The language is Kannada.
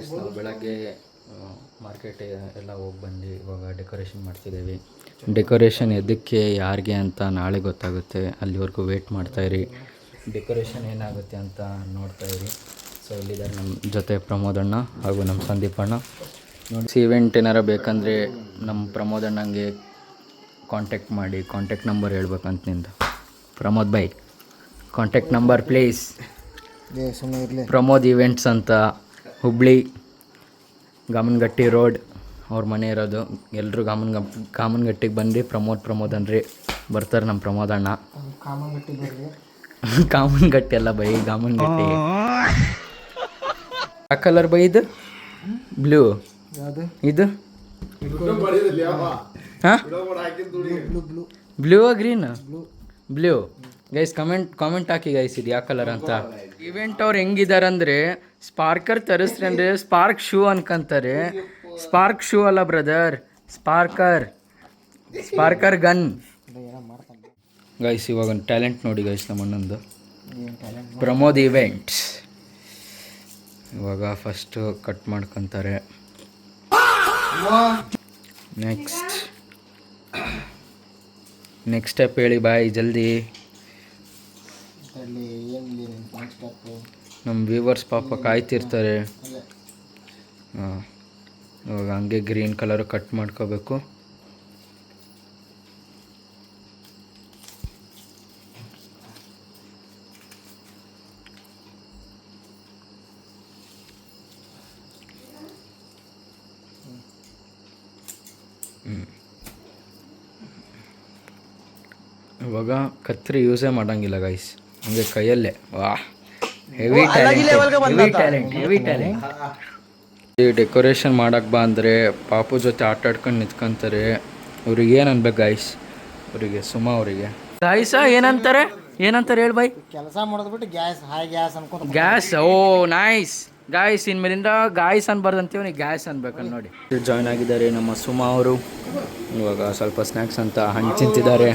ಗೈಸ್ ನಾವು ಬೆಳಗ್ಗೆ ಮಾರ್ಕೆಟ್ ಎಲ್ಲ ಹೋಗಿ ಬಂದು ಇವಾಗ ಡೆಕೋರೇಷನ್ ಮಾಡ್ತಿದ್ದೀವಿ. ಡೆಕೋರೇಷನ್ ಎದಕ್ಕೆ ಯಾರಿಗೆ ಅಂತ ನಾಳೆ ಗೊತ್ತಾಗುತ್ತೆ, ಅಲ್ಲಿವರೆಗೂ ವೇಟ್ ಮಾಡ್ತಾಯಿರಿ. ಡೆಕೋರೇಷನ್ ಏನಾಗುತ್ತೆ ಅಂತ ನೋಡ್ತಾಯಿರಿ. ಸೊ ಇಲ್ಲಿದ್ದಾರೆ ನಮ್ಮ ಜೊತೆ ಪ್ರಮೋದಣ್ಣ ಹಾಗೂ ನಮ್ಮ ಸಂದೀಪಣ್ಣ. ನೋಡಿ ಇವೆಂಟ್ ಏನಾರು ಬೇಕಂದರೆ ನಮ್ಮ ಪ್ರಮೋದಣ್ಣಂಗೆ ಕಾಂಟ್ಯಾಕ್ಟ್ ಮಾಡಿ. ಕಾಂಟ್ಯಾಕ್ಟ್ ನಂಬರ್ ಹೇಳ್ಬೇಕಂತ ನಿಂದು Pramod by, contact number please. Pramod events ಅಂತ, ಹುಬ್ಳಿ ಗಾಮನಗಟ್ಟಿ ರೋಡ್ ಅವ್ರ ಮನೆ ಇರೋದು. ಎಲ್ಲರೂ ಗಾಮನಗಟ್ಟಿಗೆ ಬಂದು ಪ್ರಮೋದ್ ಅನ್ರಿ ಬರ್ತಾರೆ ನಮ್ಮ ಪ್ರಮೋದಣ್ಣ. ಕಾಮನಗಟ್ಟಿ ಅಲ್ಲ ಬೈ, ಗಾಮನಗಟ್ಟಿ. ಯಾವ ಕಲರ್ ಬೈ ಇದು? ಬ್ಲೂ. ಇದು ಹಾಂ blue green? Blue. Guys comment ಹಾಕಿ ಗೈಸ್ ಇದು ಯಾವ ಕಲರ್ ಅಂತ. ಇವೆಂಟ್ ಅವ್ರು ಹೆಂಗಿದ್ದಾರೆ ಅಂದರೆ ಸ್ಪಾರ್ಕರ್ ತರಿಸ್ರಿ ಅಂದರೆ ಸ್ಪಾರ್ಕ್ ಶೂ ಅನ್ಕೊಂತಾರೆ. ಸ್ಪಾರ್ಕ್ ಶೂ ಅಲ್ಲ ಬ್ರದರ್, ಸ್ಪಾರ್ಕರ್ ಗನ್. ಗೈಸ್ ಇವಾಗ ಒಂದು ಟ್ಯಾಲೆಂಟ್ ನೋಡಿ ಗೈಸ್ ನಮ್ಮ ಅಣ್ಣಂದು, ಪ್ರಮೋದ್ ಇವೆಂಟ್ಸ್. ಇವಾಗ ಫಸ್ಟು ಕಟ್ ಮಾಡ್ಕೊತಾರೆ. ನೆಕ್ಸ್ಟ್ ಸ್ಟೆಪ್ ಹೇಳಿ ಬಾಯ್ ಜಲ್ದಿ. ನಮ್ಮ ವ್ಯೂವರ್ಸ್ ಪಾಪ ಕಾಯ್ತಿರ್ತಾರೆ. ಹಾಂ ಇವಾಗ ಹಂಗೆ ಗ್ರೀನ್ ಕಲರು ಕಟ್ ಮಾಡ್ಕೋಬೇಕು. ಇವಾಗ ಕತ್ರಿ ಯೂಸೇ ಮಾಡೋಂಗಿಲ್ಲ ಗೈಸ್, ಹಂಗೆ ಕೈಯಲ್ಲೇ. ವಾ ಹೆವಿ ಟ್ಯಾಲೆಂಟ್. ಈ ಡೆಕೋರೇಷನ್ ಮಾಡಕ್ಕೆ ಬಾ ಅಂದರೆ ಪಾಪು ಜೊತೆ ಆಟ ಆಡ್ಕೊಂಡು ನಿಂತ್ಕೊಂತಾರೆ. ಅವ್ರಿಗೆ ಏನು ಅನ್ಬೇಕು ಗೈಸ್, ಅವರಿಗೆ ಸುಮಾ ಅವರಿಗೆ ಗಾಯ್ಸ ಏನಂತಾರೆ ಹೇಳಿ ಬೈ. ಕೆಲಸ ಮಾಡೋದ್ಬಿಟ್ಟು ಗ್ಯಾಸ್ ಓ ನೈಸ್ ಗಾಯ್ಸ್. ಇನ್ಮೇಲಿಂದ ಗಾಯ್ಸ್ ಅನ್ಬಾರ್ದಂತೀವಿ, ನೀವು ಗ್ಯಾಸ್ ಅನ್ಬೇಕಂತ ನೋಡಿ. ಜಾಯ್ನ್ ಆಗಿದ್ದಾರೆ ನಮ್ಮ ಸುಮಾ ಅವರು. ಇವಾಗ ಸ್ವಲ್ಪ ಸ್ನ್ಯಾಕ್ಸ್ ಅಂತ ಹಣ್ಣು ತಿಂತಿದ್ದಾರೆ.